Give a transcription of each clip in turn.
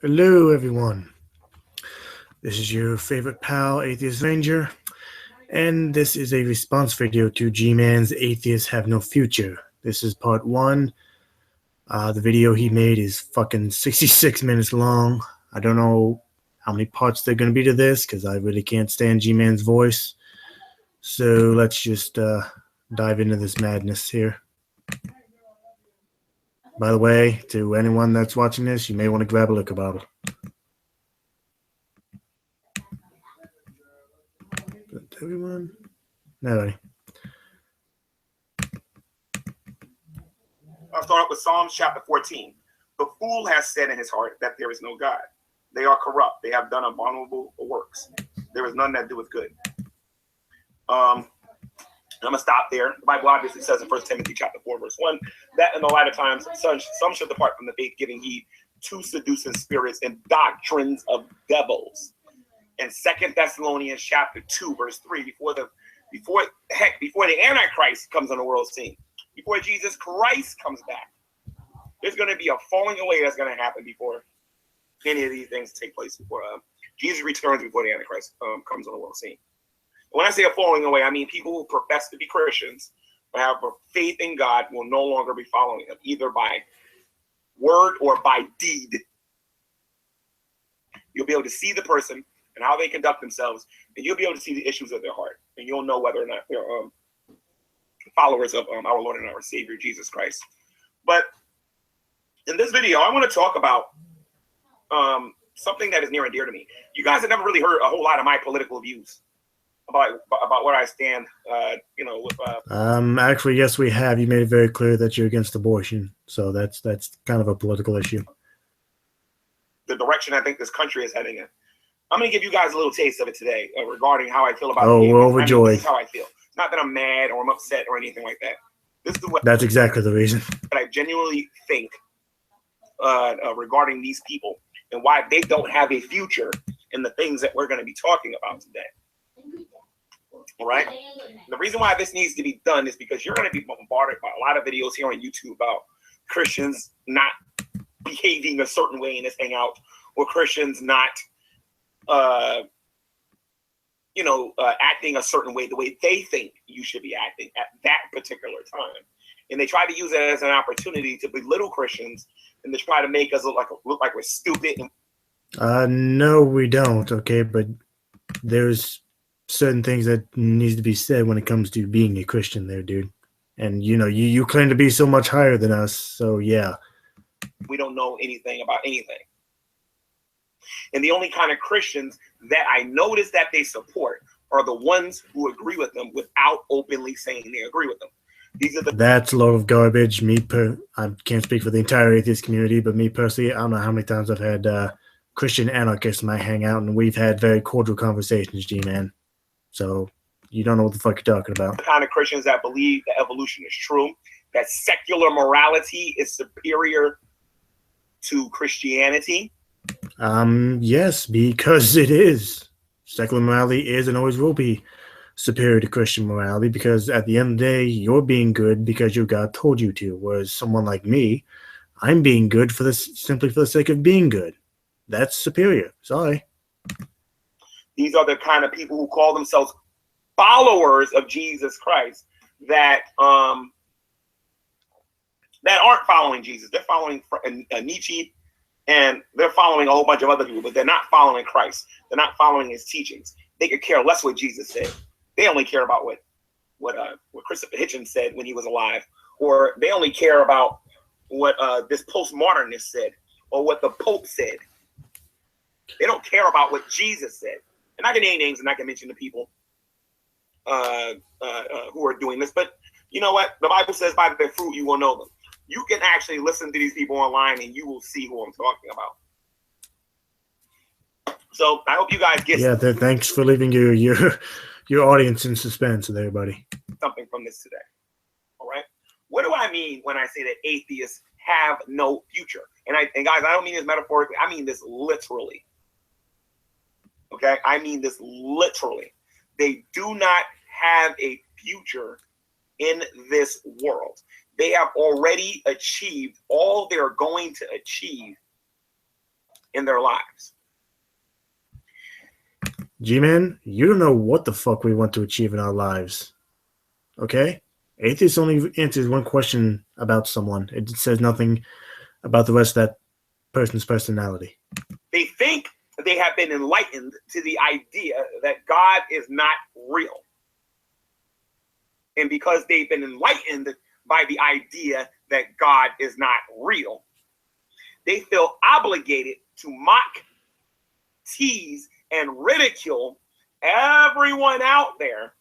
Hello, everyone. This is your favorite pal, Atheist Ranger, and this is a response video to Gman's Atheists Have No Future. This is part one. The video he made is fucking 66 minutes long. I don't know how many parts there are going to be to this, because I really can't stand Gman's voice. So let's just dive into this madness here. By the way, to anyone that's watching this, you may want to grab a liquor bottle. Everyone? Nobody. I'll start up with Psalms chapter 14. The fool has said in his heart that there is no God. They are corrupt. They have done abominable works. There is none that doeth good. I'm going to stop there. The Bible obviously says in 1 Timothy chapter 4, verse 1, that in the latter times some should depart from the faith, giving heed to seducing spirits and doctrines of devils. In 2 Thessalonians chapter 2, verse 3, before the Antichrist comes on the world scene, before Jesus Christ comes back, there's going to be a falling away that's going to happen before any of these things take place, before Jesus returns, before the Antichrist comes on the world scene. When I say a falling away, I mean people who profess to be Christians, but have a faith in God, will no longer be following him, either by word or by deed. You'll be able to see the person and how they conduct themselves, and you'll be able to see the issues of their heart, and you'll know whether or not they're followers of our Lord and our Savior, Jesus Christ. But in this video, I want to talk about something that is near and dear to me. You guys have never really heard a whole lot of my political views about where I stand, with actually, yes, we have. You made it very clear that you're against abortion, so that's kind of a political issue. The direction I think this country is heading in. I'm going to give you guys a little taste of it today regarding how I feel about it. Oh, we're overjoyed. This is how I feel. Not that I'm mad or I'm upset or anything like that. This is what That's exactly the reason that I genuinely think regarding these people and why they don't have a future in the things that we're going to be talking about today. All right. The reason why this needs to be done is because you're going to be bombarded by a lot of videos here on YouTube about Christians not behaving a certain way in this hangout, or Christians not, acting a certain way, the way they think you should be acting at that particular time. And they try to use it as an opportunity to belittle Christians and to try to make us look like we're stupid. No, we don't. Okay, but there's certain things that needs to be said when it comes to being a Christian there, dude. And you claim to be so much higher than us, so yeah. We don't know anything about anything. And the only kind of Christians that I notice that they support are the ones who agree with them without openly saying they agree with them. That's a load of garbage. I can't speak for the entire atheist community, but me personally, I don't know how many times I've had Christian anarchists in my hangout, and we've had very cordial conversations, G-Man. So you don't know what the fuck you're talking about. The kind of Christians that believe that evolution is true, that secular morality is superior to Christianity. Yes, because it is. Secular morality is and always will be superior to Christian morality, because at the end of the day, you're being good because your God told you to, whereas someone like me, I'm being good simply for the sake of being good. That's superior. Sorry. These are the kind of people who call themselves followers of Jesus Christ that aren't following Jesus. They're following Nietzsche, and they're following a whole bunch of other people, but they're not following Christ. They're not following his teachings. They could care less what Jesus said. They only care about what Christopher Hitchens said when he was alive, or they only care about what this postmodernist said or what the Pope said. They don't care about what Jesus said. And I can name names and I can mention the people who are doing this, but you know what? The Bible says by their fruit you will know them. You can actually listen to these people online and you will see who I'm talking about. So I hope you guys get thanks for leaving your audience in suspense there, buddy. Something from this today. All right. What do I mean when I say that atheists have no future? And guys, I don't mean this metaphorically. I mean this literally. Okay, I mean this literally. They do not have a future in this world. They have already achieved all they're going to achieve in their lives. G-Man, you don't know what the fuck we want to achieve in our lives. Okay? Atheist only answers one question about someone. It says nothing about the rest of that person's personality. They think they have been enlightened to the idea that God is not real. And because they've been enlightened by the idea that God is not real, they feel obligated to mock, tease, and ridicule everyone out there.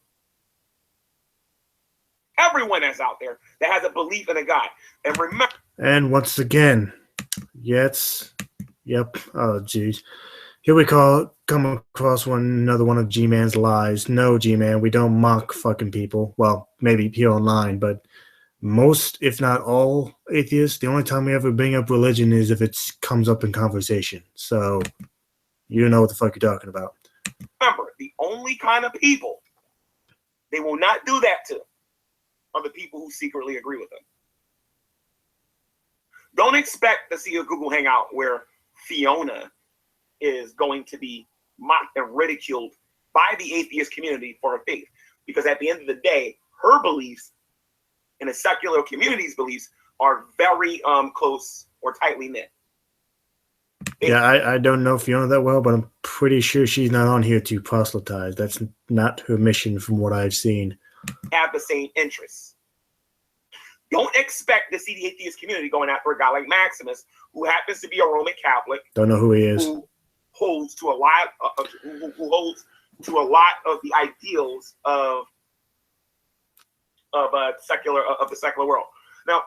Everyone that's out there that has a belief in a God. And remember. And once again, yep. Oh, geez. Here we come across another one of G-Man's lies. No, G-Man, we don't mock fucking people. Well, maybe here online, but most, if not all, atheists, the only time we ever bring up religion is if it comes up in conversation. So you don't know what the fuck you're talking about. Remember, the only kind of people they will not do that to are the people who secretly agree with them. Don't expect to see a Google Hangout where Fiona is going to be mocked and ridiculed by the atheist community for her faith. Because at the end of the day, her beliefs and the secular community's beliefs are very close or tightly knit. I don't know Fiona that well, but I'm pretty sure she's not on here to proselytize. That's not her mission from what I've seen. Have the same interests. Don't expect to see the atheist community going after a guy like Maximus, who happens to be a Roman Catholic. Don't know who he is. Who holds to a lot of the ideals of the secular world. Now,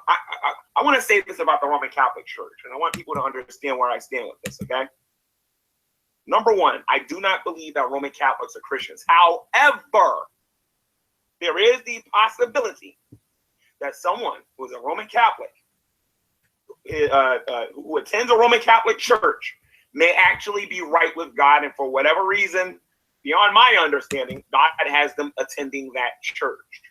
I want to say this about the Roman Catholic Church, and I want people to understand where I stand with this, okay? Number one, I do not believe that Roman Catholics are Christians. However, there is the possibility that someone who is a Roman Catholic, who attends a Roman Catholic church, may actually be right with God, and for whatever reason, beyond my understanding, God has them attending that church.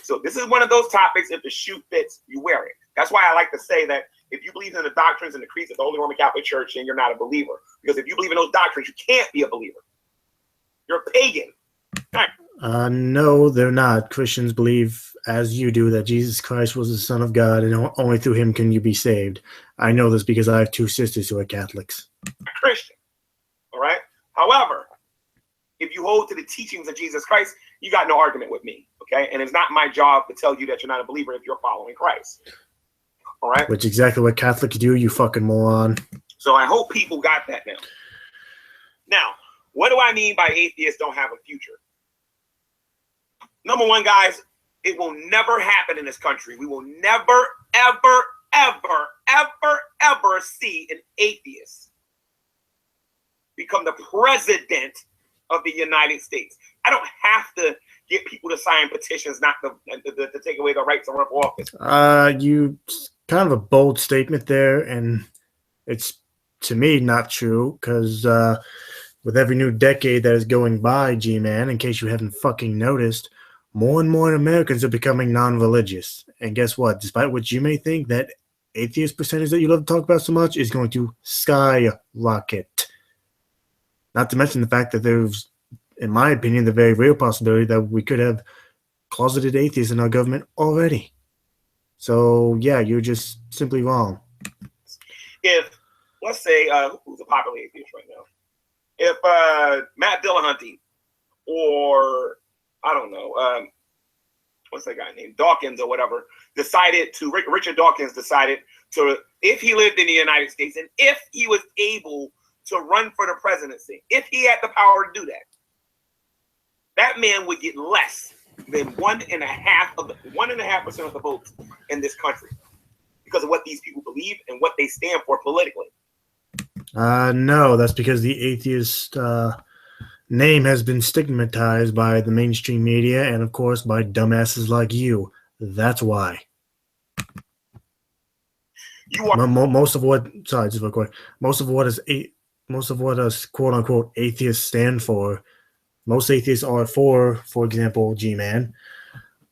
So this is one of those topics, if the shoe fits, you wear it. That's why I like to say that if you believe in the doctrines and the creeds of the Holy Roman Catholic Church, then you're not a believer. Because if you believe in those doctrines, you can't be a believer. You're a pagan. Right. No, they're not. Christians believe, as you do, that Jesus Christ was the Son of God, and only through him can you be saved. I know this because I have two sisters who are Catholics. Christian. All right? However, if you hold to the teachings of Jesus Christ, you got no argument with me, okay? And it's not my job to tell you that you're not a believer if you're following Christ. All right? Which is exactly what Catholics do, you fucking moron. So I hope people got that now. Now, what do I mean by atheists don't have a future? Number one, guys, it will never happen in this country. We will never, ever, ever, ever, ever see an atheist become the president of the United States. I don't have to get people to sign petitions not to take away the right to run for office. You kind of a bold statement there, and it's, to me, not true, because with every new decade that is going by, G-Man, in case you haven't fucking noticed, more and more Americans are becoming non-religious. And guess what? Despite what you may think, that atheist percentage that you love to talk about so much is going to skyrocket. Not to mention the fact that there's, in my opinion, the very real possibility that we could have closeted atheists in our government already. So, yeah, you're just simply wrong. If, let's say, who's a popular atheist right now? If Matt Dillahunty or, I don't know, what's that guy named? Dawkins or whatever, Richard Dawkins decided to, if he lived in the United States and if he was able to run for the presidency, if he had the power to do that, that man would get less than 1.5% of the votes in this country because of what these people believe and what they stand for politically. No, that's because the atheist name has been stigmatized by the mainstream media and, of course, by dumbasses like you. That's why. You are most of what us quote unquote atheists stand for. Most atheists are for example, G-Man,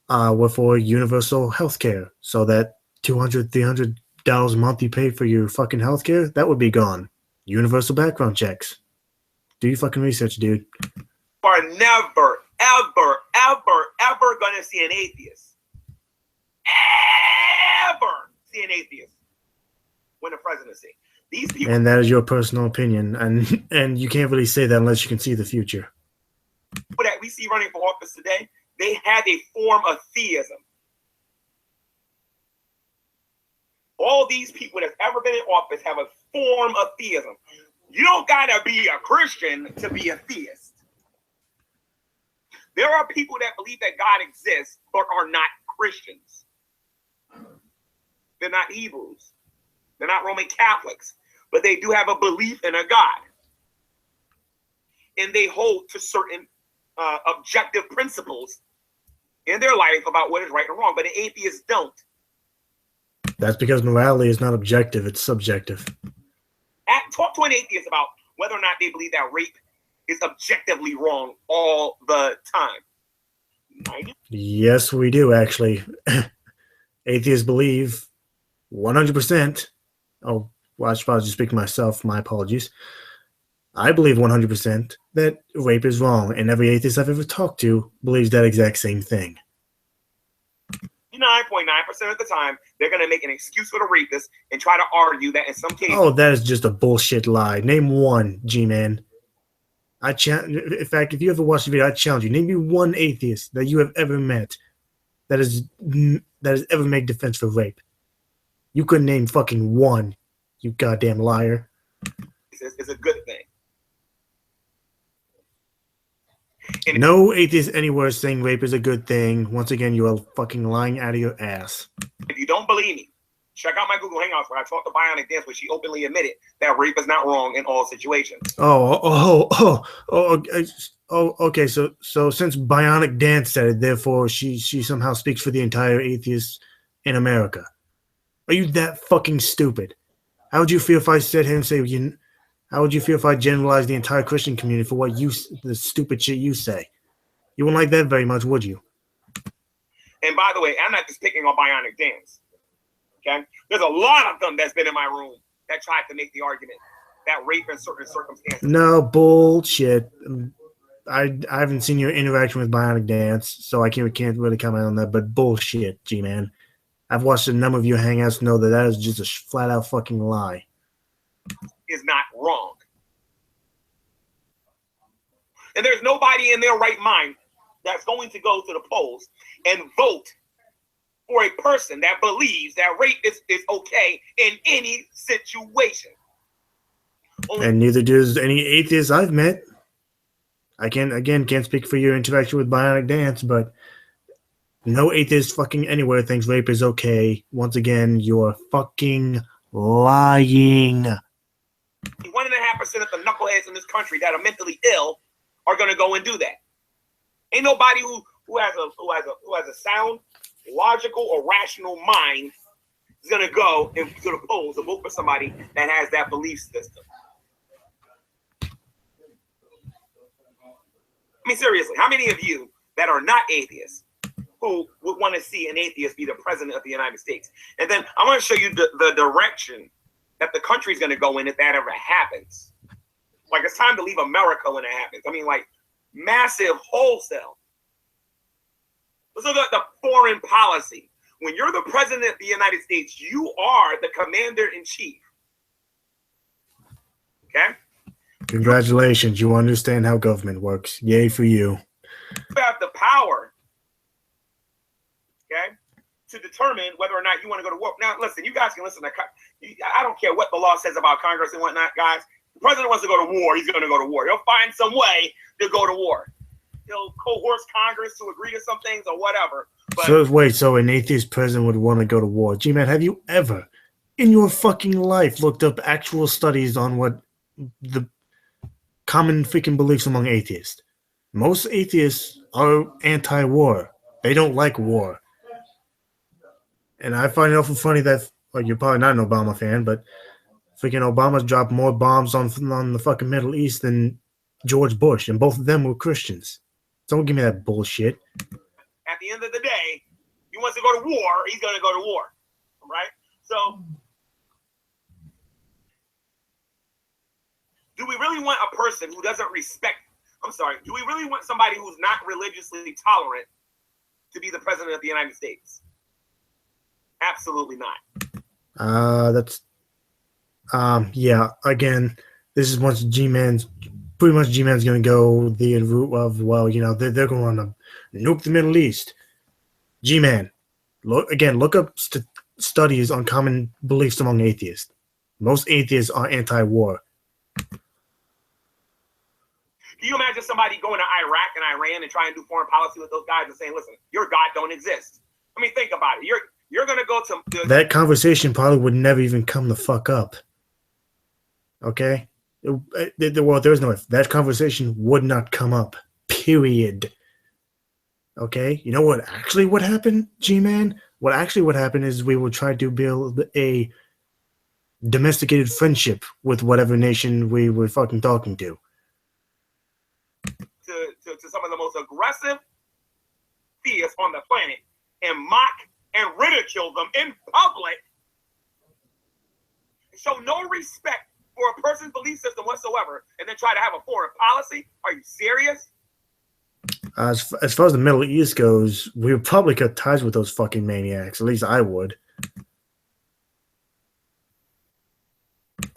we're for universal health care so that 200, 300 $8 a month you pay for your fucking healthcare, that would be gone. Universal background checks. Do your fucking research, dude. Are never, ever, ever, ever gonna see an atheist. Ever see an atheist win the presidency. These people, and that is your personal opinion, and you can't really say that unless you can see the future. People that we see running for office today, they have a form of theism. All these people that's ever been in office have a form of theism. You don't gotta be a Christian to be a theist. There are people that believe that God exists but are not Christians. They're not Hebrews. They're not Roman Catholics, but they do have a belief in a God. And they hold to certain objective principles in their life about what is right and wrong, but the atheists don't. That's because morality is not objective, it's subjective. Talk to an atheist about whether or not they believe that rape is objectively wrong all the time. Yes, we do, actually. Atheists believe 100%. Oh, well, I should probably just speak to myself. My apologies. I believe 100% that rape is wrong, and every atheist I've ever talked to believes that exact same thing. 9.9% of the time, they're going to make an excuse for the rapist and try to argue that in some cases... Oh, that is just a bullshit lie. Name one, G-Man. In fact, if you ever watch the video, I challenge you. Name me one atheist that you have ever met that has ever made defense for rape. You couldn't name fucking one, you goddamn liar. It's a good thing. And no atheist anywhere saying rape is a good thing. Once again, you are fucking lying out of your ass. If you don't believe me, check out my Google Hangouts where I talked to Bionic Dance, where she openly admitted that rape is not wrong in all situations. Okay. So since Bionic Dance said it, therefore she somehow speaks for the entire atheists in America. Are you that fucking stupid? How would you feel if I said here and say how would you feel if I generalized the entire Christian community for the stupid shit you say? You wouldn't like that very much, would you? And by the way, I'm not just picking on Bionic Dance. Okay? There's a lot of them that's been in my room that tried to make the argument that rape in certain circumstances. No, bullshit. I haven't seen your interaction with Bionic Dance, so I can't really comment on that, but bullshit, G-Man. I've watched a number of your hangouts to know that is just a flat-out fucking lie. Is not wrong. And there's nobody in their right mind that's going to go to the polls and vote for a person that believes that rape is okay in any situation. And neither does any atheist I've met. I can't speak for your interaction with Bionic Dance, but no atheist fucking anywhere thinks rape is okay. Once again, you're fucking lying. 1.5% of the knuckleheads in this country that are mentally ill are going to go and do that. Ain't nobody who has a sound, logical, or rational mind is going to go to the polls and vote for somebody that has that belief system. I mean, seriously, how many of you that are not atheists who would want to see an atheist be the president of the United States? And then I want to show you the direction that the country's going to go in if that ever happens. Like, it's time to leave America when it happens. I mean, like, massive wholesale. This is the foreign policy. When you're the president of the United States, you are the commander-in-chief. Okay? Congratulations. You understand how government works. Yay for you. You have the power, okay, to determine whether or not you want to go to war. Now, listen, you guys can listen to. I don't care what the law says about Congress and whatnot, guys. The president wants to go to war. He's going to go to war. He'll find some way to go to war. He'll coerce Congress to agree to some things or whatever. But so an atheist president would want to go to war. G-Man, have you ever in your fucking life looked up actual studies on what the common freaking beliefs among atheists? Most atheists are anti-war. They don't like war. And I find it awful funny that, like, you're probably not an Obama fan, but freaking Obama's dropped more bombs on the fucking Middle East than George Bush, and both of them were Christians. Don't give me that bullshit. At the end of the day, he wants to go to war, he's going to go to war. Right? So really want a person who doesn't respect? I'm sorry. Do we really want somebody who's not religiously tolerant to be the president of the United States? Absolutely not. Yeah. Again, this is once G-Man's pretty much G-Man's going to go the route of, well, you know, they're going to nuke the Middle East. G-Man, look up studies on common beliefs among atheists. Most atheists are anti-war. Can you imagine somebody going to Iraq and Iran and trying to do foreign policy with those guys and saying, listen, your God don't exist? I mean, think about it. You're going to go to... That conversation probably would never even come the fuck up. Okay? Well, there's no if. That conversation would not come up. Period. Okay? You know what actually would happen, G-Man? What actually would happen is we would try to build a domesticated friendship with whatever nation we were fucking talking to. To some of the most aggressive theists on the planet and mock and ridicule them in public. Show no respect for a person's belief system whatsoever, and then try to have a foreign policy? Are you serious? As far as the Middle East goes, we would probably cut ties with those fucking maniacs. At least I would.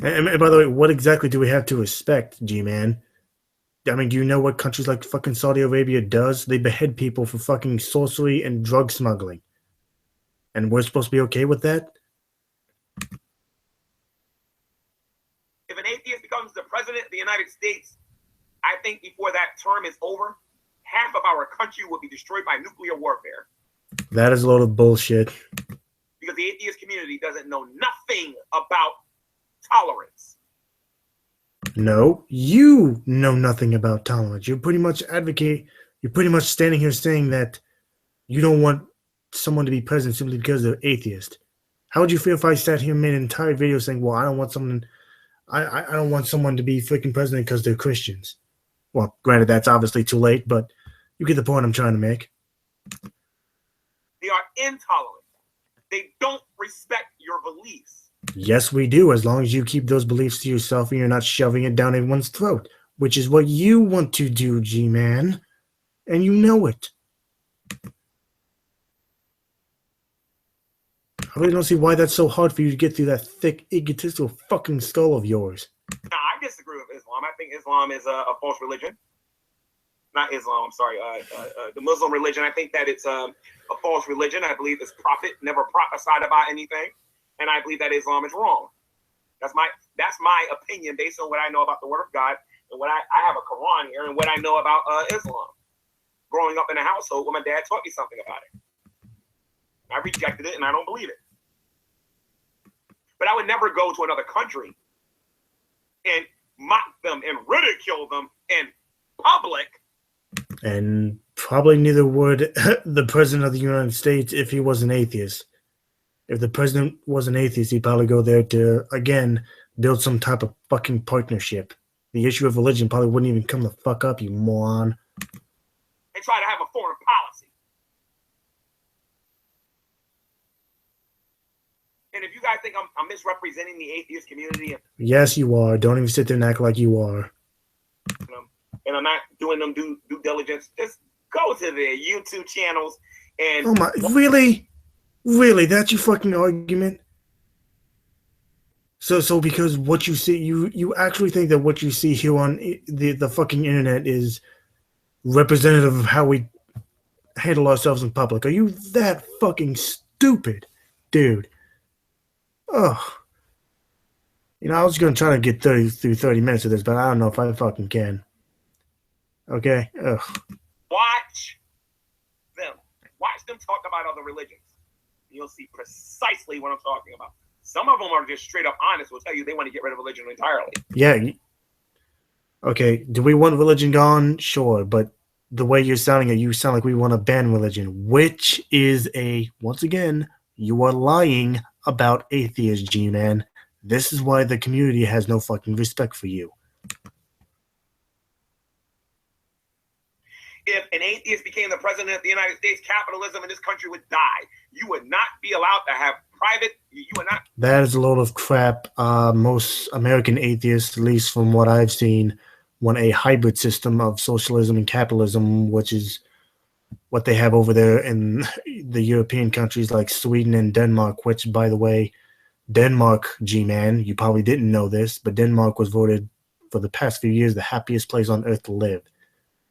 And by the way, what exactly do we have to respect, G-Man? I mean, do you know what countries like fucking Saudi Arabia does? They behead people for fucking sorcery and drug smuggling. And we're supposed to be okay with that? If an atheist becomes the president of the United States, I think before that term is over, half of our country will be destroyed by nuclear warfare. That is a load of bullshit. Because the atheist community doesn't know nothing about tolerance. No, you know nothing about tolerance. You're pretty much standing here saying that you don't want someone to be president simply because they're atheist. How would you feel if I sat here and made an entire video saying, well, I don't want someone to be freaking president because they're Christians? Well, granted, that's obviously too late, but you get the point I'm trying to make. They are intolerant. They don't respect your beliefs. Yes, we do, as long as you keep those beliefs to yourself and you're not shoving it down everyone's throat, which is what you want to do, G-Man, and you know it. I really don't see why that's so hard for you to get through that thick, egotistical fucking skull of yours. Now, I disagree with Islam. I think Islam is a false religion. Not Islam, I'm sorry. The Muslim religion, I think that it's a false religion. I believe this prophet never prophesied about anything. And I believe that Islam is wrong. That's my opinion based on what I know about the Word of God and what I have a Quran here and what I know about Islam. Growing up in a household where my dad taught me something about it. I rejected it and I don't believe it. But I would never go to another country and mock them and ridicule them in public. And probably neither would the president of the United States if he was an atheist. If the president was an atheist, he'd probably go there to, again, build some type of fucking partnership. The issue of religion probably wouldn't even come the fuck up, you moron. And try to have a foreign policy. And if you guys think I'm misrepresenting the atheist community. Yes, you are. Don't even sit there and act like you are. And I'm not doing them due diligence. Just go to their YouTube channels and... Oh my, really? Really, that's your fucking argument? So because what you see, you actually think that what you see here on the fucking internet is representative of how we handle ourselves in public? Are you that fucking stupid, dude? Oh. You know, I was going to try to get through 30 minutes of this, but I don't know if I fucking can. Okay? Ugh. Watch them. Watch them talk about other religions. You'll see precisely what I'm talking about. Some of them are just straight up honest. Will tell you they want to get rid of religion entirely. Yeah. Okay. Do we want religion gone? Sure. But the way you're sounding, you sound like we want to ban religion, which is once again, you are lying about atheism, G-Man. This is why the community has no fucking respect for you. If an atheist became the president of the United States, capitalism in this country would die. You would not be allowed to have private. You would not. That is a load of crap. Most American atheists, at least from what I've seen, want a hybrid system of socialism and capitalism, which is what they have over there in the European countries like Sweden and Denmark, which, by the way, Denmark, G-Man, you probably didn't know this, but Denmark was voted for the past few years the happiest place on earth to live.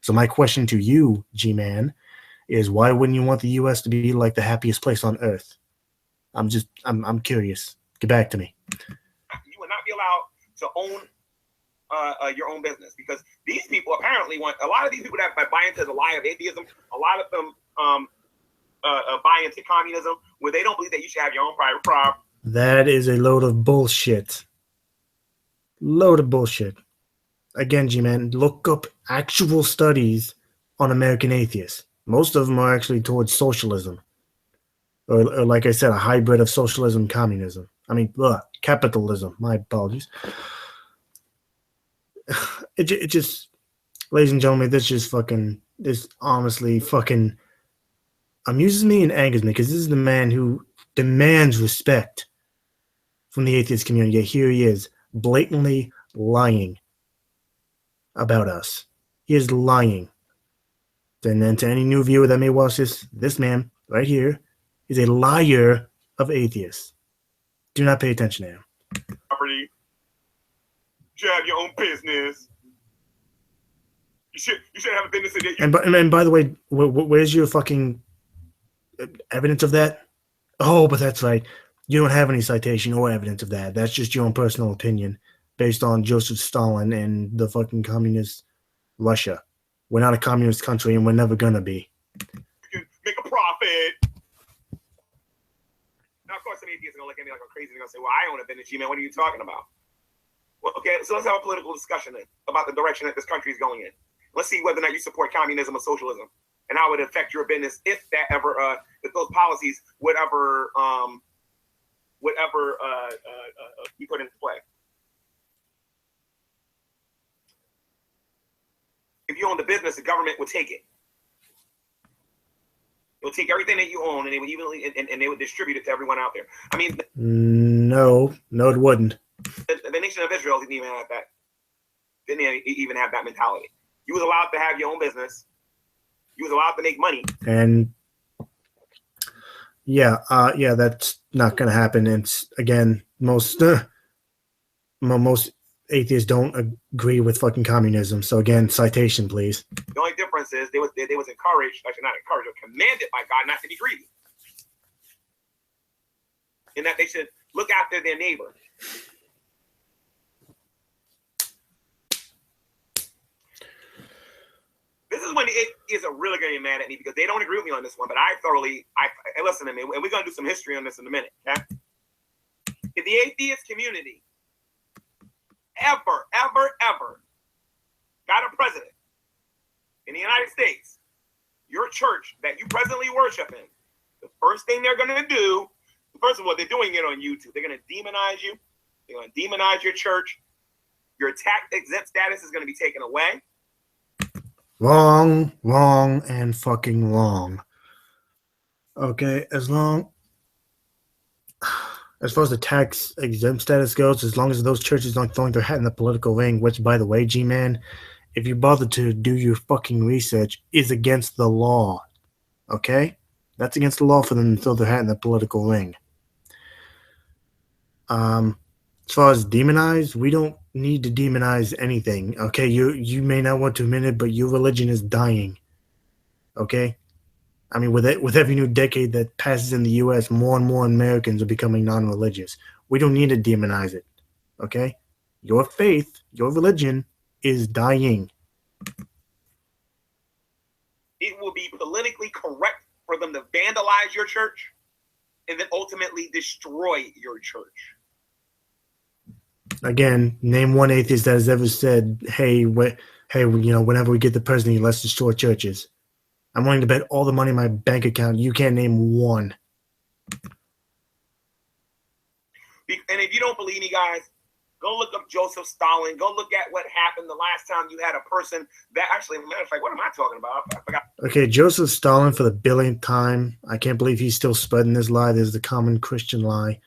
So my question to you, G-Man, is why wouldn't you want the U.S. to be like the happiest place on earth? I'm curious. Get back to me. You would not be allowed to own your own business, because these people apparently want, a lot of these people that buy into the lie of atheism, a lot of them buy into communism, where they don't believe that you should have your own private property. That is a load of bullshit. Load of bullshit. Again, G-Man, look up actual studies on American atheists. Most of them are actually towards socialism. Or like I said, a hybrid of socialism and communism. I mean, capitalism. My apologies. It just, ladies and gentlemen, this honestly fucking amuses me and angers me, because this is the man who demands respect from the atheist community. Yet here he is, blatantly lying about us. He is lying. And then to any new viewer that may watch this man right here is a liar of atheists. Do not pay attention to him. Property. You should have your own business. You should have a business. And by the way, where's your fucking evidence of that? Oh, but that's right. You don't have any citation or evidence of that. That's just your own personal opinion based on Joseph Stalin and the fucking communist Russia. We're not a communist country, and we're never gonna be. You can make a profit. Now, of course, some atheists are gonna look at me like I'm crazy. They're gonna say, "Well, I own a business, G-Man. What are you talking about?" Well, okay, so let's have a political discussion then about the direction that this country is going in. Let's see whether or not you support communism or socialism, and how it would affect your business if that ever, if those policies would ever be put into play. If you own the business, the government would take it. It would take everything that you own, and they would evenly and they would distribute it to everyone out there. I mean, no, it wouldn't. The nation of Israel didn't even have that. Didn't even have that mentality. You was allowed to have your own business. You was allowed to make money. And yeah, that's not going to happen. And again, most atheists don't agree with fucking communism. So again, citation, please. The only difference is they was encouraged, actually not encouraged, but commanded by God not to be greedy, and that they should look after their neighbor. This is when the atheists are really going to be mad at me, because they don't agree with me on this one. But I listen to me, and we're going to do some history on this in a minute. Okay? If the atheist community ever got a president in the United States, your church that you presently worship in, the first thing they're going to do, first of all, they're doing it on YouTube. They're going to demonize you. They're going to demonize your church. Your tax-exempt status is going to be taken away. Wrong, and fucking wrong. Okay, as far as the tax exempt status goes, as long as those churches don't throw their hat in the political ring, which, by the way, G-Man, if you bother to do your fucking research, is against the law. Okay? That's against the law for them to throw their hat in the political ring. As far as demonize, we don't need to demonize anything. Okay? You may not want to admit it, but your religion is dying. Okay? I mean, with every new decade that passes in the U.S., more and more Americans are becoming non-religious. We don't need to demonize it, okay? Your faith, your religion is dying. It will be politically correct for them to vandalize your church and then ultimately destroy your church. Again, name one atheist that has ever said, hey, whenever we get the presidency, let's destroy churches. I'm willing to bet all the money in my bank account. You can't name one. And if you don't believe me, guys, Go look up Joseph Stalin. Go look at what happened the last time you had a person that actually, matter of fact, what am I talking about? I forgot. Okay, Joseph Stalin for the billionth time. I can't believe he's still spreading this lie. This is the common Christian lie.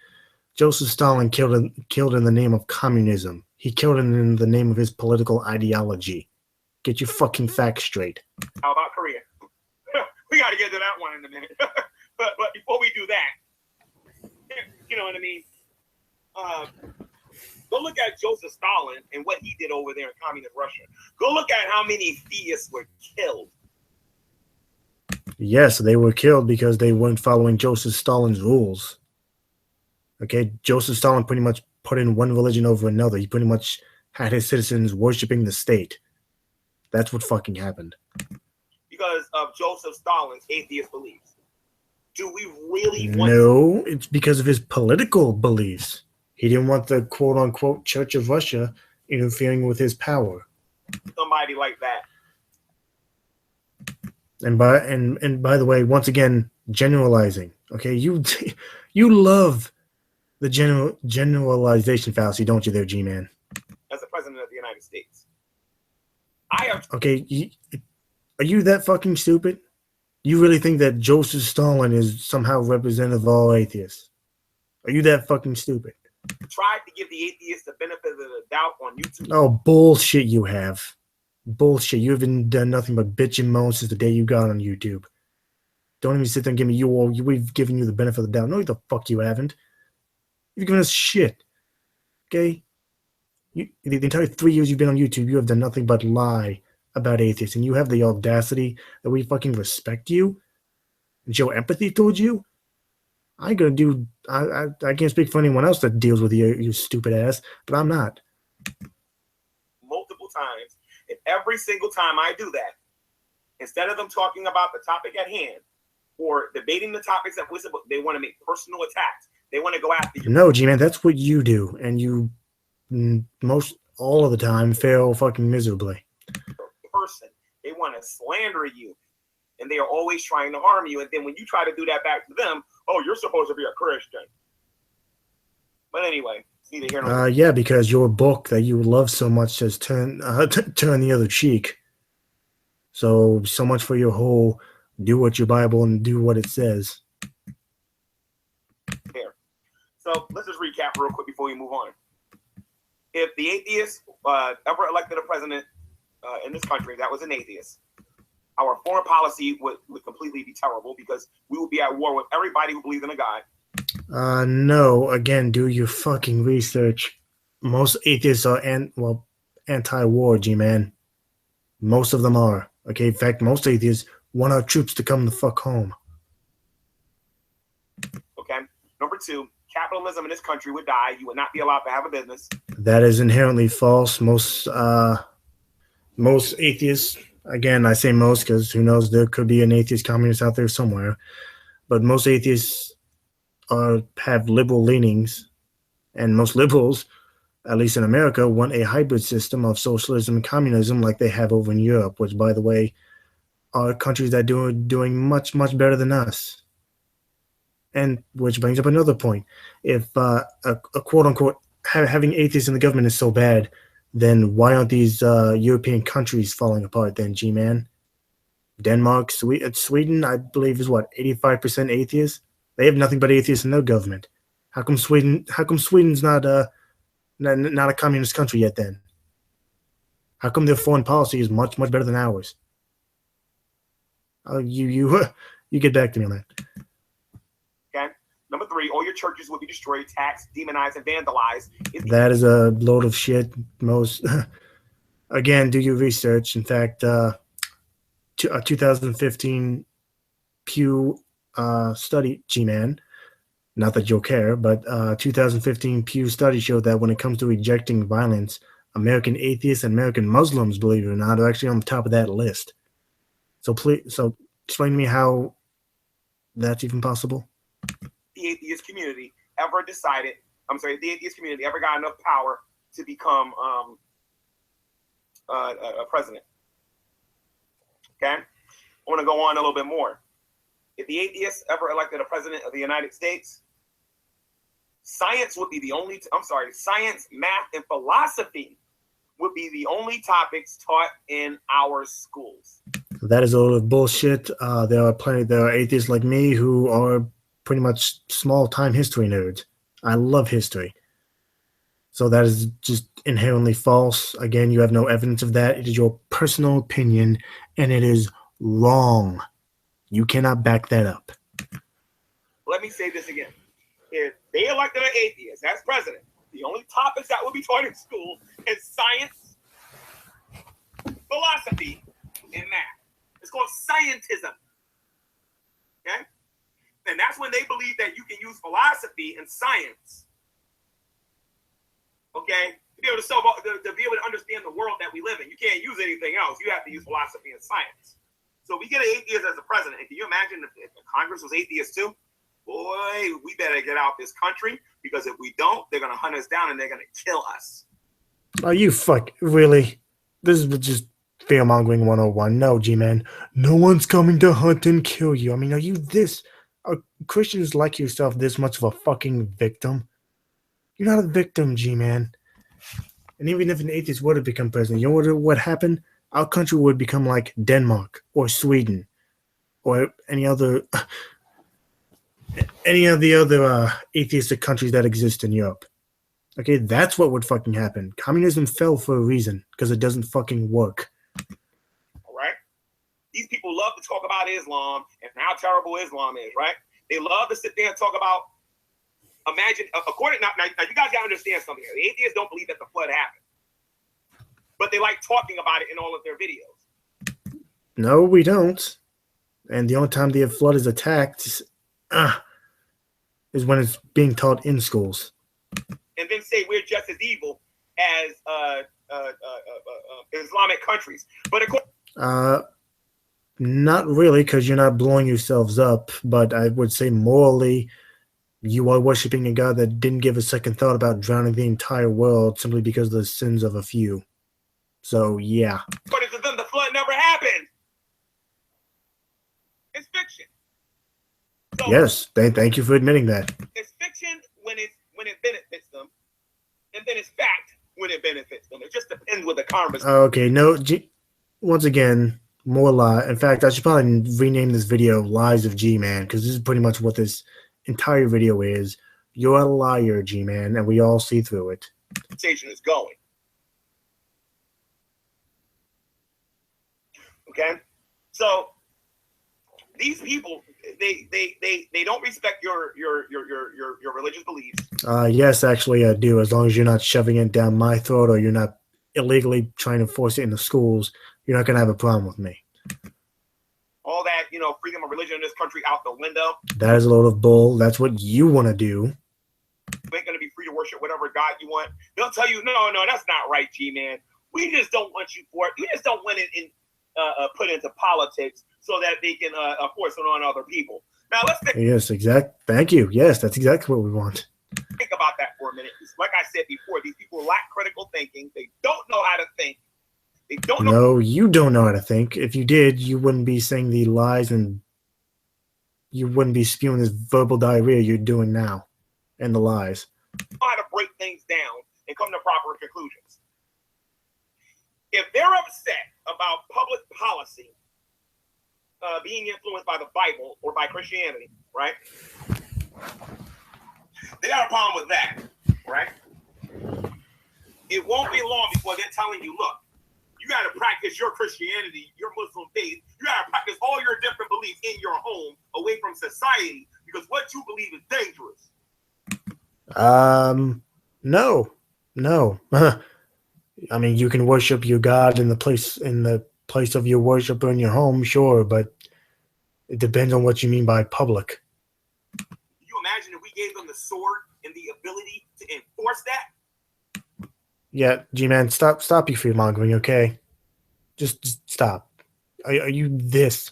Joseph Stalin killed in the name of communism. He killed in the name of his political ideology. Get your fucking facts straight. How about Korea? We got to get to that one in a minute. but before we do that, you know what I mean? Go look at Joseph Stalin and what he did over there in communist Russia. Go look at how many theists were killed. Yes, they were killed because they weren't following Joseph Stalin's rules. Okay, Joseph Stalin pretty much put in one religion over another. He pretty much had his citizens worshiping the state. That's what fucking happened. Because of Joseph Stalin's atheist beliefs. Do we really want... No, it's because of his political beliefs. He didn't want the quote-unquote Church of Russia interfering with his power. Somebody like that. And by the way, once again, generalizing. Okay, you love the generalization fallacy, don't you, there, G-Man? As the president of the United States, Okay, are you that fucking stupid? You really think that Joseph Stalin is somehow representative of all atheists? Are you that fucking stupid? Tried to give the atheists the benefit of the doubt on YouTube. Oh, bullshit you have. Bullshit. You haven't done nothing but bitch and moan since the day you got on YouTube. Don't even sit there and give me we've given you the benefit of the doubt. No, the fuck you haven't. You've given us shit. Okay? The entire 3 years you've been on YouTube, you have done nothing but lie about atheists. And you have the audacity that we fucking respect you and show empathy towards you. I can't speak for anyone else that deals with you stupid ass, but I'm not. Multiple times. And every single time I do that, instead of them talking about the topic at hand or debating the topics that they want to make personal attacks. They want to go after you. No, G-Man, that's what you do. And you, all of the time, fail fucking miserably. Person. They want to slander you. And they are always trying to harm you. And then when you try to do that back to them, oh, you're supposed to be a Christian. But anyway, it's neither here nor there. Yeah, because your book that you love so much says turn the other cheek. So much for your whole do what your Bible and do what it says. Here. So let's just recap real quick before we move on. If the atheist ever elected a president in this country that was an atheist, our foreign policy would completely be terrible because we would be at war with everybody who believes in a God. No. Again, do your fucking research. Most atheists are anti-war, G-Man. Most of them are. Okay, in fact, most atheists want our troops to come the fuck home. Okay. Number 2, capitalism in this country would die. You would not be allowed to have a business. That is inherently false. Most atheists, again, I say most because who knows, there could be an atheist communist out there somewhere. But most atheists have liberal leanings, and most liberals, at least in America, want a hybrid system of socialism and communism like they have over in Europe, which, by the way, are countries that are doing much, much better than us. And which brings up another point. If a quote-unquote having atheists in the government is so bad, then why aren't these European countries falling apart then, G-Man? Denmark, Sweden, I believe, is what, 85% atheists? They have nothing but atheists in their government. How come Sweden's not a communist country yet then? How come their foreign policy is much, much better than ours? You get back to me on that. Okay. Number 3, all your churches will be destroyed, taxed, demonized, and vandalized. That is a load of shit. Again, do your research. In fact, a 2015 Pew study, G-Man, not that you'll care, but 2015 Pew study showed that when it comes to rejecting violence, American atheists and American Muslims, believe it or not, are actually on the top of that list. So explain to me how that's even possible. The atheist community ever got enough power to become a president. Okay? I want to go on a little bit more. If the atheists ever elected a president of the United States, Science would be the only, science, math, and philosophy would be the only topics taught in our schools. That is a load of bullshit. There are atheists like me who are pretty much small-time history nerds. I love history. So that is just inherently false. Again, you have no evidence of that. It is your personal opinion, and it is wrong. You cannot back that up. Let me say this again. If they elected an atheist as president, the only topics that will be taught in school is science, philosophy, and math. It's called scientism. Okay? And that's when they believe that you can use philosophy and science, okay, to be able to understand the world that we live in. You can't use anything else. You have to use philosophy and science. So we get an atheist as a president. And can you imagine if the Congress was atheist too? Boy, we better get out this country, because if we don't, they're going to hunt us down and they're going to kill us. Are you really? This is just fear-mongering 101. No, G-Man. No one's coming to hunt and kill you. I mean, are Christians like yourself this much of a fucking victim? You're not a victim, G-Man. And even if an atheist were to become president, you know what would happen? Our country would become like Denmark or Sweden or any of the other atheistic countries that exist in Europe. Okay, that's what would fucking happen. Communism fell for a reason, because it doesn't fucking work. All right? These people love to talk about Islam and how terrible Islam is, right? They love to sit there and talk about, imagine, now you guys gotta understand something. The atheists don't believe that the flood happened, but they like talking about it in all of their videos. No, we don't. And the only time the flood is attacked is when it's being taught in schools. And then say we're just as evil as Islamic countries. But of course, not really, because you're not blowing yourselves up. But I would say morally, you are worshiping a God that didn't give a second thought about drowning the entire world simply because of the sins of a few. So, yeah. According to them, the flood never happened. It's fiction. So, yes, thank you for admitting that. It's fiction when it benefits them, and then it's fact when it benefits them. It just depends what the karma's. Okay, no. Once again, more lie. In fact, I should probably rename this video "Lies of G-Man" because this is pretty much what this entire video is. You're a liar, G-Man, and we all see through it. Conversation is going. Okay, so these people, they don't respect your religious beliefs. Yes, actually, I do. As long as you're not shoving it down my throat or you're not illegally trying to force it in the schools, you're not gonna have a problem with me. All that, freedom of religion in this country out the window. That is a load of bull. That's what you want to do. You ain't gonna be free to worship whatever God you want. They'll tell you, no, that's not right, G-Man. We just don't want you for it. We just don't want it put into politics so that they can force it on other people. Now let's think. Yes, thank you. Yes, that's exactly what we want. Think about that for a minute. Like I said before, these people lack critical thinking. They don't know how to think. They don't know. No, you don't know how to think. If you did, you wouldn't be saying the lies and you wouldn't be spewing this verbal diarrhea you're doing now and the lies. Know how to break things down and come to proper conclusions. If they're upset about public policy being influenced by the Bible or by Christianity, right? They got a problem with that, right? It won't be long before they're telling you, look, you got to practice your Christianity, your Muslim faith. You got to practice all your different beliefs in your home, away from society, because what you believe is dangerous. No. I mean, you can worship your God in the place of your worship in your home, sure, but it depends on what you mean by public. Can you imagine if we gave them the sword and the ability to enforce that? Yeah, G-Man, stop your fear-mongering, okay? Just stop. Are you this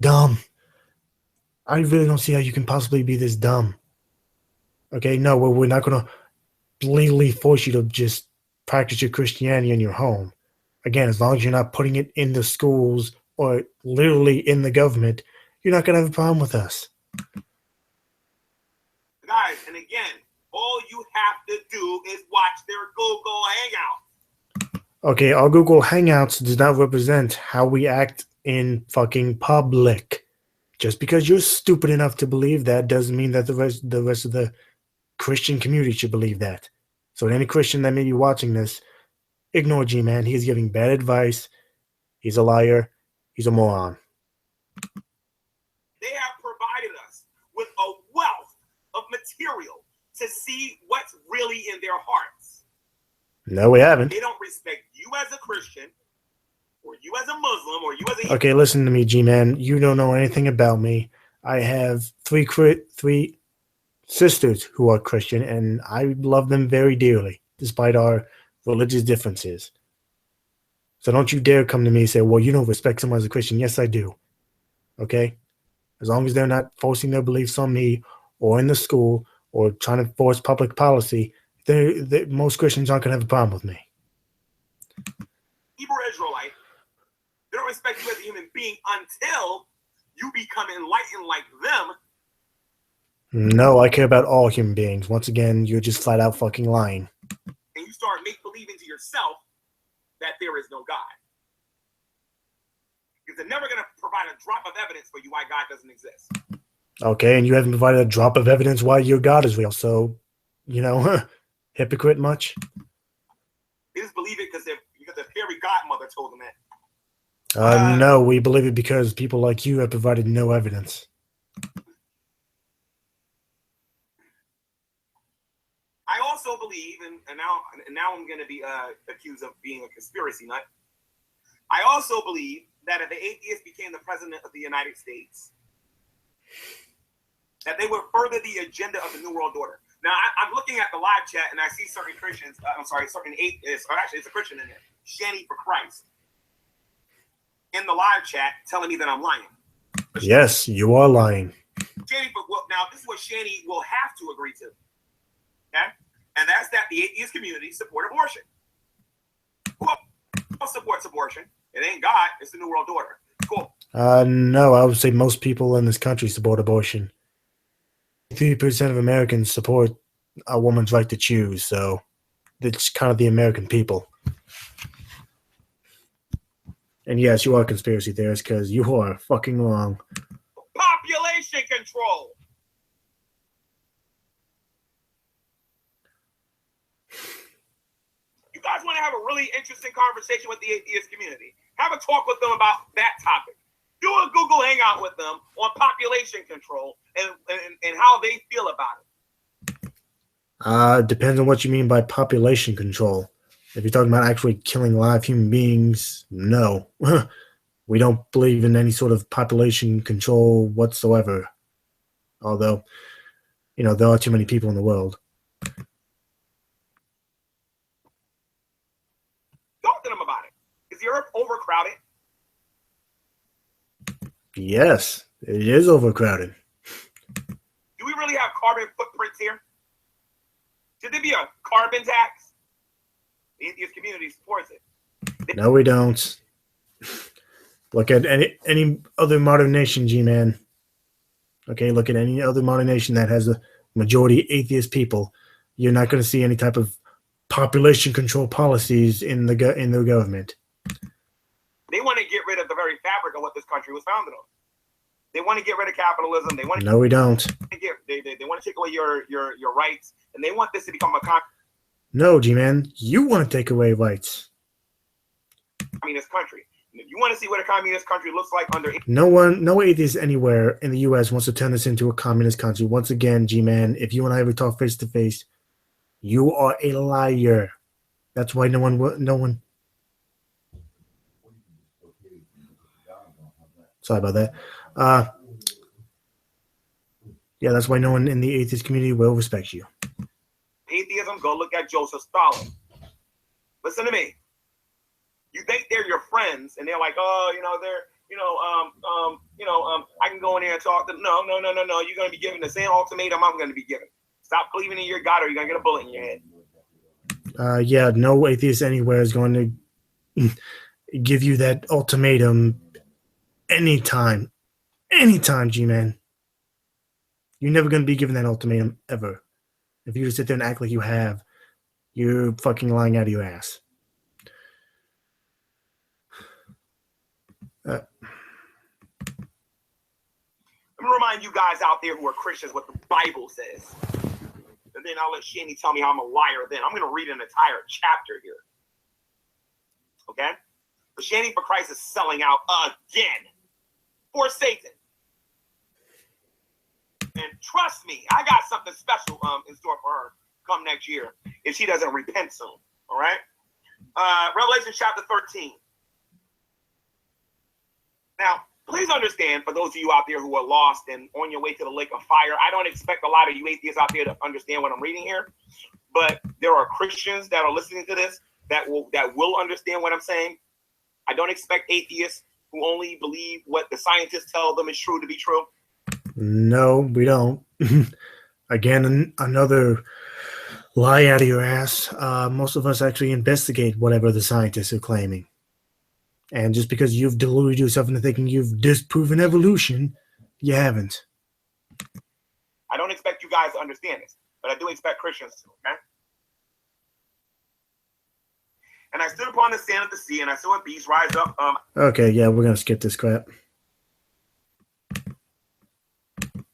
dumb? I really don't see how you can possibly be this dumb. Okay, no, we're not going to legally force you to just practice your Christianity in your home. Again, as long as you're not putting it in the schools or literally in the government, you're not going to have a problem with us. Guys, and again, All you have to do is watch their Google Hangout. Okay, our Google Hangouts does not represent how we act in fucking public. Just because you're stupid enough to believe that doesn't mean that the rest of the Christian community should believe that. So any Christian that may be watching this, ignore G-Man. He's giving bad advice. He's a liar. He's a moron. They have provided us with a wealth of material to see what's really in their hearts. No, we haven't. They don't respect you as a Christian, or you as a Muslim, or you as a... Okay, listen to me, G-Man. You don't know anything about me. I have three sisters who are Christian, and I love them very dearly, despite our religious differences. So don't you dare come to me and say, well, you don't respect someone as a Christian. Yes, I do. Okay? As long as they're not forcing their beliefs on me or in the school or trying to force public policy, most Christians aren't going to have a problem with me. Hebrew Israelite, they don't respect you as a human being until you become enlightened like them. No, I care about all human beings. Once again, you're just flat out fucking lying. And you start make-believing to yourself that there is no God. Because they're never going to provide a drop of evidence for you why God doesn't exist. Okay, and you haven't provided a drop of evidence why your God is real. So, hypocrite much? They just believe it because their fairy godmother told them that. No, we believe it because people like you have provided no evidence. I also believe, and now I'm going to be accused of being a conspiracy nut. I also believe that if the atheist became the president of the United States, that they would further the agenda of the New World Order. Now, I'm looking at the live chat, and I see certain Christians, certain atheists, or actually it's a Christian in there, Shanny for Christ, in the live chat telling me that I'm lying. Yes, you are lying. Now, this is what Shanny will have to agree to. Okay? And that's that the atheist community support abortion. Who supports abortion? It ain't God, it's the New World Order. Cool. No, I would say most people in this country support abortion. 3% of Americans support a woman's right to choose, so it's kind of the American people. And yes, you are a conspiracy theorist because you are fucking wrong. Population control. You guys want to have a really interesting conversation with the atheist community? Have a talk with them about that topic. Do a Google Hangout with them on population control and how they feel about it. Depends on what you mean by population control. If you're talking about actually killing live human beings, no. We don't believe in any sort of population control whatsoever. Although, there are too many people in the world. Talk to them about it. Is the earth overcrowded? Yes, it is overcrowded. Do we really have carbon footprints here? Should there be a carbon tax? The atheist community supports it. No, we don't. Look at any other modern nation, G-Man. Okay, look at any other modern nation that has a majority atheist people. You're not going to see any type of population control policies in the government. They want to get rid of the very fabric of what this country was founded on. They want to get rid of capitalism. They want to No, we don't. They want to take away your rights, and they want this to become a No, G-Man, you want to take away rights. communist country. If you want to see what a communist country looks like under... No atheist anywhere in the U.S. wants to turn this into a communist country. Once again, G-Man, if you and I ever talk face to face, you are a liar. That's why no one. Sorry about that. Yeah, that's why no one in the atheist community will respect you. Atheism, go look at Joseph Stalin. Listen to me. You think they're your friends, and they're like, oh, I can go in there and talk to them. No. You're going to be given the same ultimatum I'm going to be given. Stop believing in your God, or you're going to get a bullet in your head. Yeah, no atheist anywhere is going to give you that ultimatum anytime. Anytime, G-Man. You're never going to be given that ultimatum, ever. If you just sit there and act like you have, you're fucking lying out of your ass. Let me remind you guys out there who are Christians what the Bible says. And then I'll let Shanny tell me how I'm a liar then. I'm going to read an entire chapter here. Okay? But Shanny for Christ is selling out again for Satan. And trust me, I got something special in store for her come next year if she doesn't repent soon. All right? Revelation chapter 13. Now, please understand, for those of you out there who are lost and on your way to the lake of fire, I don't expect a lot of you atheists out there to understand what I'm reading here. But there are Christians that are listening to this that will understand what I'm saying. I don't expect atheists who only believe what the scientists tell them is true to be true. No, we don't. Again, another lie out of your ass. Most of us actually investigate whatever the scientists are claiming. And just because you've deluded yourself into thinking you've disproven evolution, you haven't. I don't expect you guys to understand this, but I do expect Christians to, okay? And I stood upon the sand of the sea, and I saw a beast rise up. Okay, yeah, we're going to skip this crap.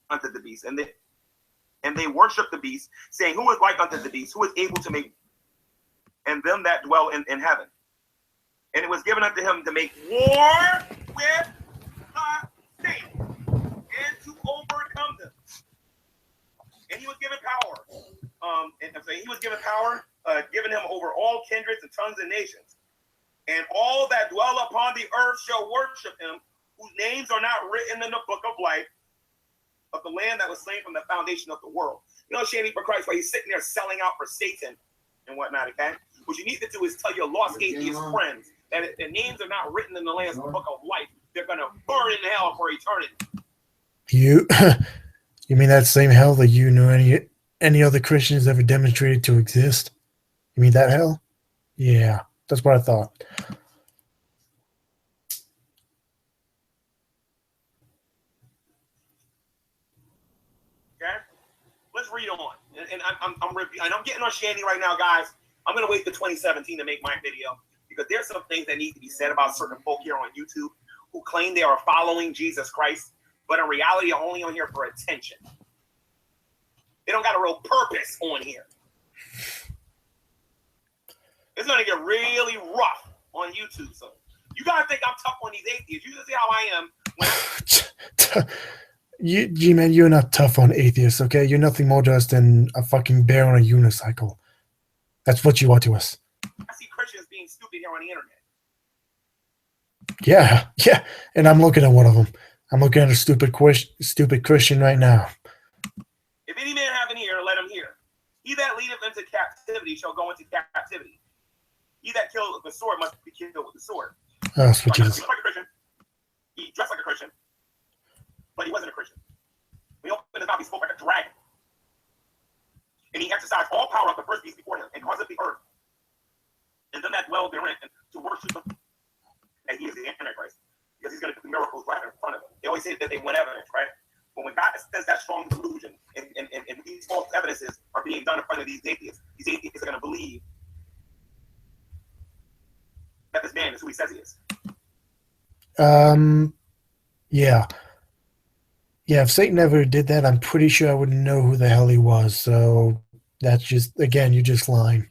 Unto the beast. And they worship the beast, saying, who is like unto the beast? Who is able to make, and them that dwell in heaven? And it was given unto him to make war with Satan and to overcome them. And he was given power. He was given power, given him over all kindreds and tongues and nations. And all that dwell upon the earth shall worship him, whose names are not written in the book of life of the Lamb that was slain from the foundation of the world. You know, Shanny for Christ, while he's sitting there selling out for Satan and whatnot, okay? What you need to do is tell your lost atheist friends that if their names are not written in the Lamb's book of life, they're going to burn in hell for eternity. You mean that same hell that you know any other Christians ever demonstrated to exist? You mean that hell? Yeah, that's what I thought. Okay, let's read on. And I'm getting on Shanny right now, guys. I'm going to wait till 2017 to make my video because there's some things that need to be said about certain folk here on YouTube who claim they are following Jesus Christ, but in reality are only on here for attention. They don't got a real purpose on here. It's going to get really rough on YouTube soon. You got to think I'm tough on these atheists. You just see how I am. G-Man, you're not tough on atheists, okay? You're nothing more just than a fucking bear on a unicycle. That's what you are to us. I see Christians being stupid here on the internet. Yeah. And I'm looking at one of them. I'm looking at a stupid Christian right now. If any man have an ear, let him hear. He that leadeth into captivity shall go into captivity. He that killeth with the sword must be killed with the sword. Oh, sweet Jesus. He looked like a Christian. He dressed like a Christian. But he wasn't a Christian. When he opened his mouth, he spoke like a dragon. And he exercised all power of the first beast before him and caused the earth and them that dwell therein to worship him. And he is the Antichrist. Because he's going to do miracles right in front of them. They always say that they want evidence, right? But when God says that strong delusion and these false evidences are being done in front of these atheists are going to believe that this man is who he says he is. Yeah. Yeah, if Satan ever did that, I'm pretty sure I wouldn't know who the hell he was. So that's just, again, you're just lying.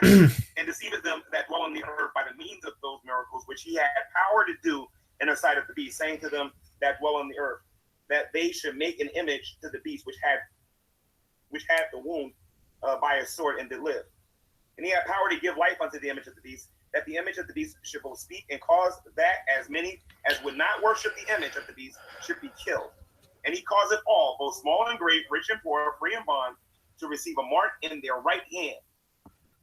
And deceiveth them that dwell on the earth by the means of those miracles, which he had power to do in the sight of the beast, saying to them that dwell on the earth, that they should make an image to the beast which had the wound by a sword and did live. And he had power to give life unto the image of the beast, that the image of the beast should both speak and cause that as many as would not worship the image of the beast should be killed. And he causeth all, both small and great, rich and poor, free and bond, to receive a mark in their right hand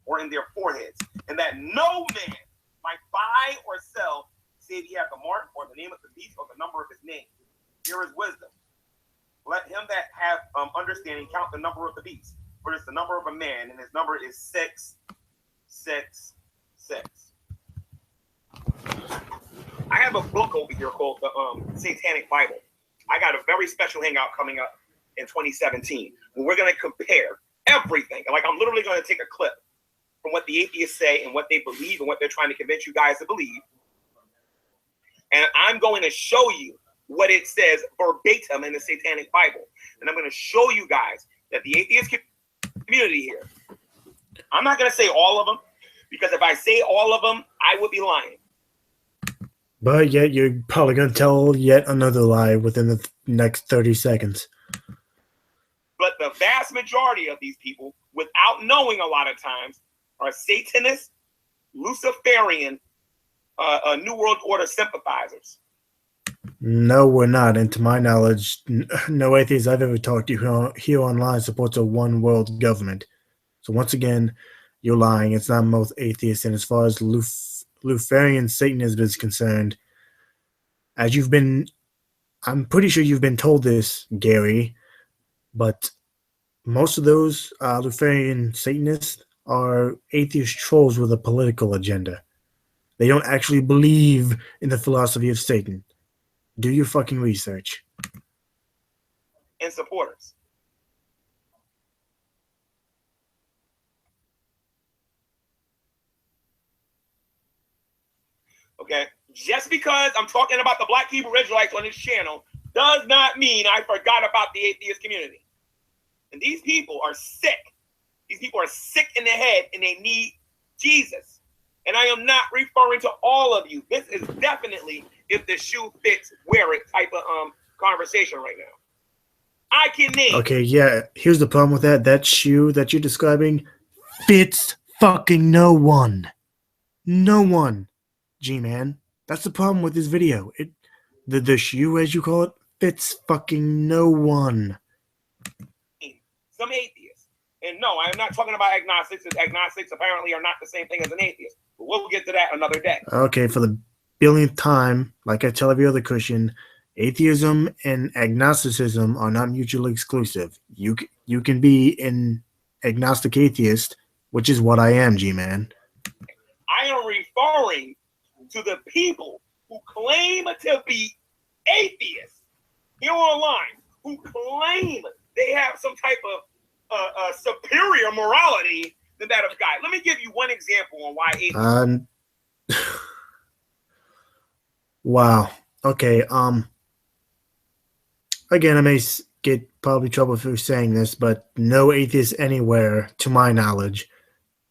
or in their foreheads, and that no man might buy or sell save he have the mark or the name of the beast or the number of his name. Here is wisdom. Let him that have understanding count the number of the beast, for it's the number of a man, and his number is 666. I have a book over here called the Satanic Bible. I got a very special hangout coming up in 2017, when we're going to compare everything. Like, I'm literally going to take a clip from what the atheists say and what they believe and what they're trying to convince you guys to believe. And I'm going to show you what it says verbatim in the Satanic Bible. And I'm going to show you guys that the atheist community here, I'm not going to say all of them, because if I say all of them, I would be lying. But yet you're probably going to tell yet another lie within the next 30 seconds. But the vast majority of these people, without knowing a lot of times, are Satanists, Luciferian, New World Order sympathizers. No, we're not. And to my knowledge, no atheist I've ever talked to here online supports a one world government. So once again, you're lying. It's not most atheists. And as far as Luciferian Satanism is concerned, I'm pretty sure you've been told this, Gary, but most of those Luciferian Satanists are atheist trolls with a political agenda. They don't actually believe in the philosophy of Satan. Do your fucking research. And supporters. Okay? Just because I'm talking about the Black Hebrew Israelites on this channel does not mean I forgot about the atheist community. And these people are sick. These people are sick in the head and they need Jesus. And I am not referring to all of you. This is definitely, if the shoe fits, wear it type of conversation right now. I can name. Okay, yeah. Here's the problem with that. That shoe that you're describing fits fucking no one. No one, G-Man. That's the problem with this video. The shoe, as you call it, fits fucking no one. Some atheists. And no, I am not talking about agnostics. Agnostics apparently are not the same thing as an atheist. But we'll get to that another day. Okay, for the billionth time, like I tell every other Christian, atheism and agnosticism are not mutually exclusive. You can be an agnostic atheist, which is what I am, G-Man. I am referring to the people who claim to be atheists here online, who claim they have some type of superior morality than that of God. Let me give you one example on why atheists. Wow. Okay. Again, I may get probably trouble for saying this, but no atheist anywhere, to my knowledge,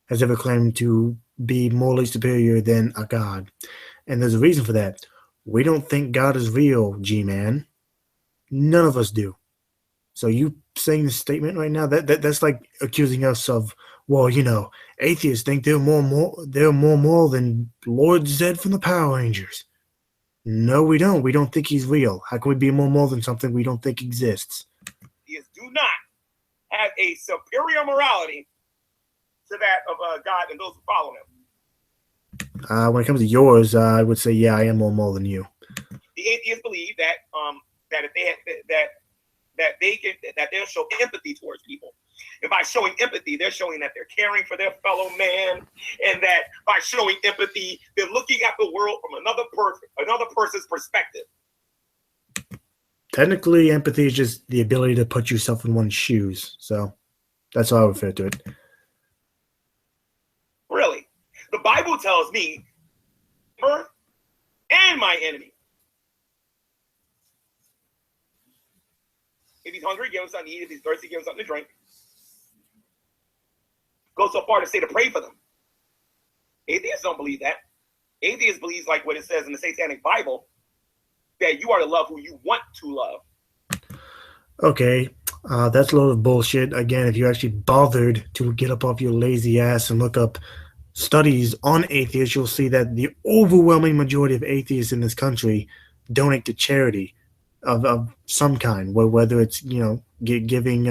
has ever claimed to be morally superior than a God. And there's a reason for that. We don't think God is real, G-Man. None of us do. So you saying this statement right now, that's like accusing us of, well, you know, atheists think they're more moral than Lord Zed from the Power Rangers. No, we don't. We don't think he's real. How can we be more moral than something we don't think exists? Atheists do not have a superior morality to that of God and those who follow him. When it comes to yours, I would say, yeah, I am more moral than you. The atheists believe that that if they have, that they'll show empathy towards people. And by showing empathy, they're showing that they're caring for their fellow man, and that by showing empathy, they're looking at the world from another person's perspective. Technically, empathy is just the ability to put yourself in one's shoes. So that's how I refer to it. Really? The Bible tells me, earth and my enemy. If he's hungry, give him something to eat. If he's thirsty, give him something to drink. Go so far to say to pray for them. Atheists don't believe that. Atheists believe, like what it says in the Satanic Bible, that you are to love who you want to love. Okay, that's a load of bullshit. Again, if you actually bothered to get up off your lazy ass and look up studies on atheists, you'll see that the overwhelming majority of atheists in this country donate to charity of some kind, whether it's, you know, giving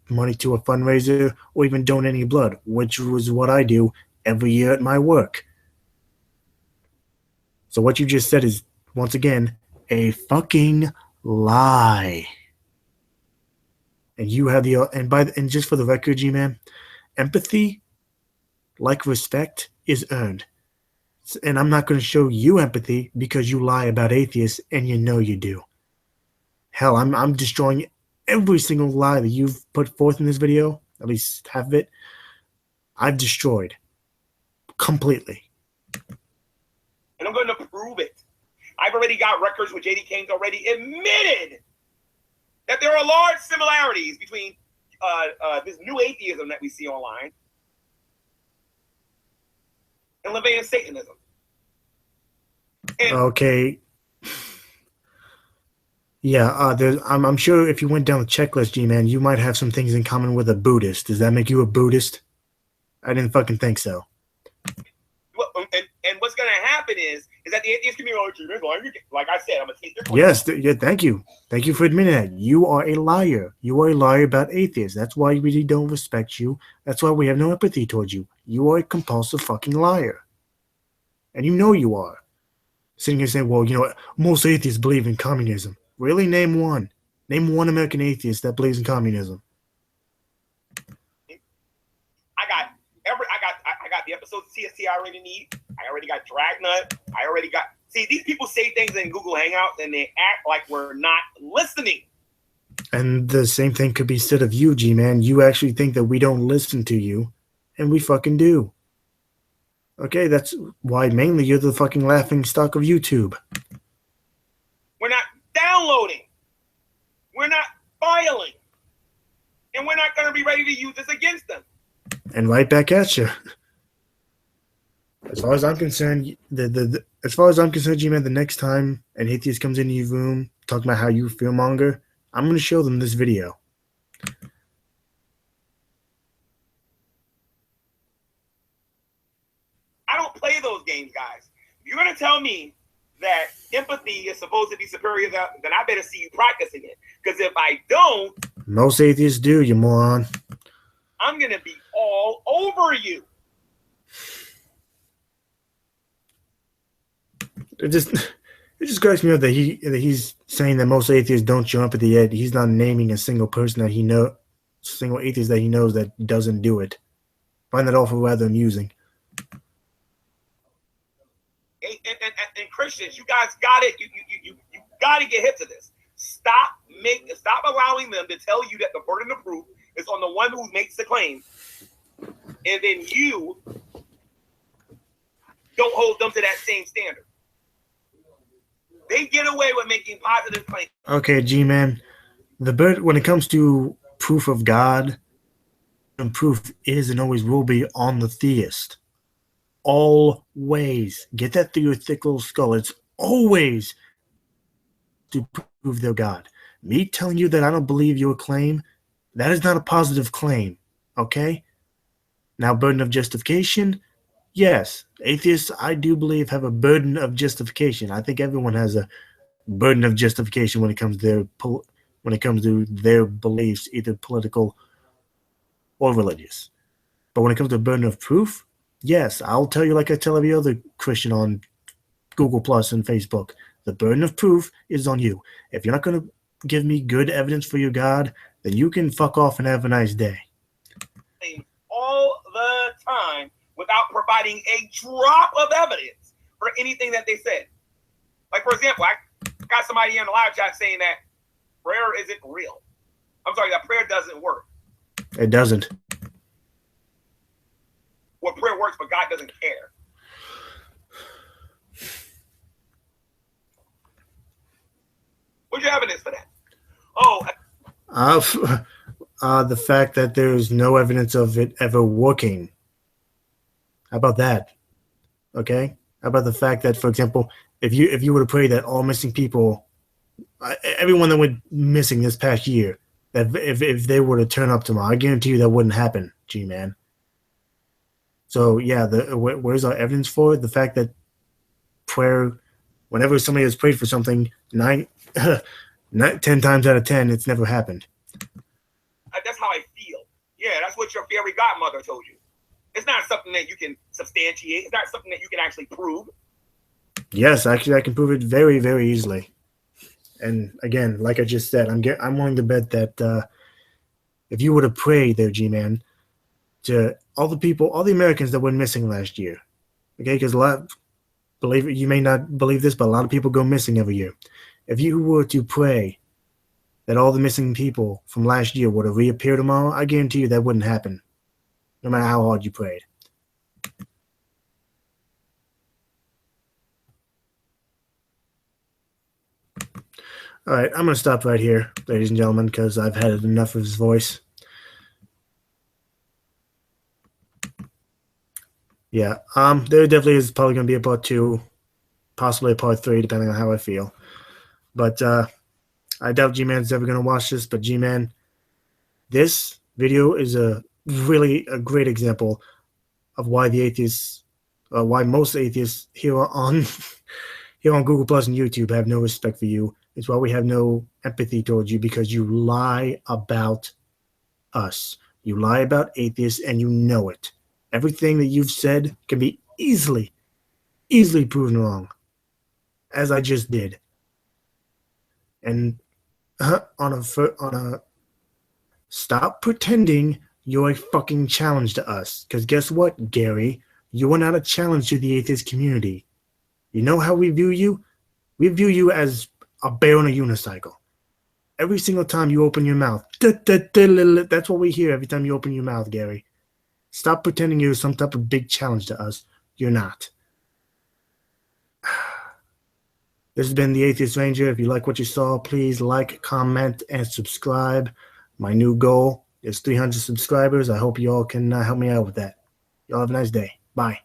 money to a fundraiser or even donating blood, which was what I do every year at my work. So what you just said is, once again, a fucking lie. And you have the and just for the record, G-Man, empathy, like respect, is earned. And I'm not going to show you empathy because you lie about atheists and you know you do. Hell, I'm destroying every single lie that you've put forth in this video, at least half of it, I've destroyed completely. And I'm going to prove it. I've already got records where J.D. Kane's already admitted that there are large similarities between this new atheism that we see online and Leviathan Satanism. And okay. Yeah, I'm sure if you went down the checklist, G-Man, you might have some things in common with a Buddhist. Does that make you a Buddhist? I didn't fucking think so. And what's going to happen is that the atheist community, like I said, I'm going to take your point. Yes, yeah, thank you. Thank you for admitting that. You are a liar. You are a liar about atheists. That's why we don't respect you. That's why we have no empathy towards you. You are a compulsive fucking liar. And you know you are. Sitting here saying, well, you know, most atheists believe in communism. Really? Name one. Name one American atheist that believes in communism. I got the episodes of CST I already need. I already got Dragnet. I already got. See, these people say things in Google Hangouts and they act like we're not listening. And the same thing could be said of you, G-Man. You actually think that we don't listen to you, and we fucking do. Okay, that's why mainly you're the fucking laughing stock of YouTube. We're not downloading. We're not filing. And we're not going to be ready to use this against them. And right back at you. As far as I'm concerned, G-Man, the next time an atheist comes into your room talking about how you fearmonger, I'm going to show them this video. I don't play those games, guys. If you're going to tell me that empathy is supposed to be superior, then I better see you practicing it. Because if I don't... Most atheists do, you moron. I'm going to be all over you. It just cracks me up that he's saying that most atheists don't show empathy, yet he's not naming a single person that he single atheist that he knows that doesn't do it. Find that awful rather amusing. And Christians, you guys got it. You got to get hip to this. Stop allowing them to tell you that the burden of proof is on the one who makes the claim, and then you don't hold them to that same standard. They get away with making positive claims. Okay, G-Man. When it comes to proof of God, and proof is and always will be on the theist. Always. Get that through your thick little skull. It's always to prove their God. Me telling you that I don't believe your claim, that is not a positive claim. Okay? Now, burden of justification. Yes, atheists, I do believe, have a burden of justification. I think everyone has a burden of justification when it comes to their beliefs, either political or religious. But when it comes to burden of proof, yes, I'll tell you like I tell every other Christian on Google Plus and Facebook. The burden of proof is on you. If you're not going to give me good evidence for your God, then you can fuck off and have a nice day. All the time, without providing a drop of evidence for anything that they said. Like, for example, I got somebody in the live chat saying that prayer isn't real. I'm sorry, that prayer doesn't work. It doesn't. Well, prayer works, but God doesn't care. What's your evidence for that? The fact that there's no evidence of it ever working. How about that? Okay? How about the fact that, for example, if you were to pray that all missing people, everyone that went missing this past year, that if they were to turn up tomorrow, I guarantee you that wouldn't happen, G-Man. So, yeah, where's our evidence for it? The fact that prayer, whenever somebody has prayed for something, 10 times out of 10, it's never happened. That's how I feel. Yeah, that's what your fairy godmother told you. It's not something that you can substantiate. It's not something that you can actually prove. Yes, actually, I can prove it very, very easily. And again, like I just said, I'm willing to bet that if you were to pray there, G-Man, to all the Americans that went missing last year, okay, because you may not believe this, but a lot of people go missing every year. If you were to pray that all the missing people from last year would have reappeared tomorrow, I guarantee you that wouldn't happen, no matter how hard you prayed. All right, I'm going to stop right here, ladies and gentlemen, because I've had enough of his voice. Yeah, there definitely is probably going to be a part 2, possibly a part 3, depending on how I feel. But I doubt G-Man's ever going to watch this, but G-Man, this video is really a great example of why the atheists, why most atheists here on Google Plus and YouTube have no respect for you. It's why we have no empathy towards you, because you lie about us. You lie about atheists, and you know it. Everything that you've said can be easily proven wrong, as I just did. And stop pretending you're a fucking challenge to us. Because guess what, Gary? You are not a challenge to the atheist community. You know how we view you? We view you as a bear on a unicycle. Every single time you open your mouth, that's what we hear every time you open your mouth, Gary. Stop pretending you're some type of big challenge to us. You're not. This has been the Atheist Ranger. If you like what you saw, please like, comment, and subscribe. My new goal is 300 subscribers. I hope you all can help me out with that. Y'all have a nice day. Bye.